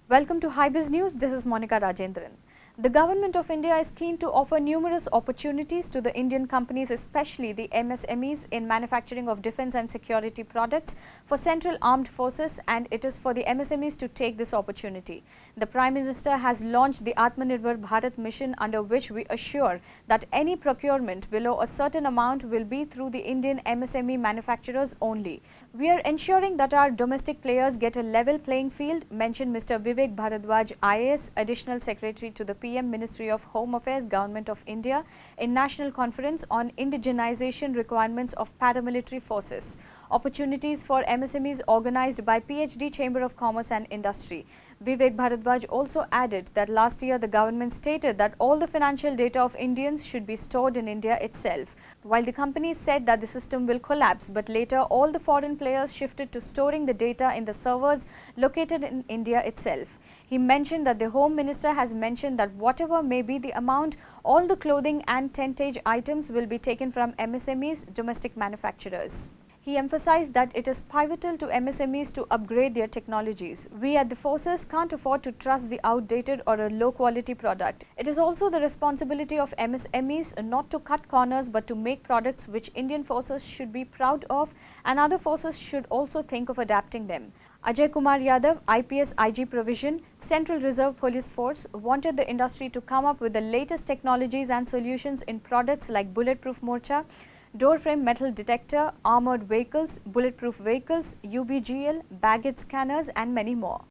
Welcome to HiBiz News. This is Monica Rajendran. The Government of India is keen to offer numerous opportunities to the Indian companies, especially the MSMEs, in manufacturing of defence and security products for Central Armed Forces, and it is for the MSMEs to take this opportunity. The Prime Minister has launched the Atmanirbhar Bharat mission, under which we assure that any procurement below a certain amount will be through the Indian MSME manufacturers only. We are ensuring that our domestic players get a level playing field, mentioned Mr. Vivek Bharadwaj, IAS, Additional Secretary to the PM, Ministry of Home Affairs, Government of India, in National Conference on Indigenization Requirements of Paramilitary Forces. Opportunities for MSMEs organized by PhD Chamber of Commerce and Industry. Vivek Bharadwaj also added that last year the government stated that all the financial data of Indians should be stored in India itself, while the companies said that the system will collapse, but later all the foreign players shifted to storing the data in the servers located in India itself. He mentioned that the Home Minister has mentioned that whatever may be the amount, all the clothing and tentage items will be taken from MSMEs, domestic manufacturers. He emphasized that it is pivotal to MSMEs to upgrade their technologies. We at the forces can't afford to trust the outdated or a low-quality product. It is also the responsibility of MSMEs not to cut corners but to make products which Indian forces should be proud of, and other forces should also think of adapting them. Ajay Kumar Yadav, IPS IG Provision, Central Reserve Police Force, wanted the industry to come up with the latest technologies and solutions in products like bulletproof mortar, door frame metal detector, armored vehicles, bulletproof vehicles, UBGL, baggage scanners and many more.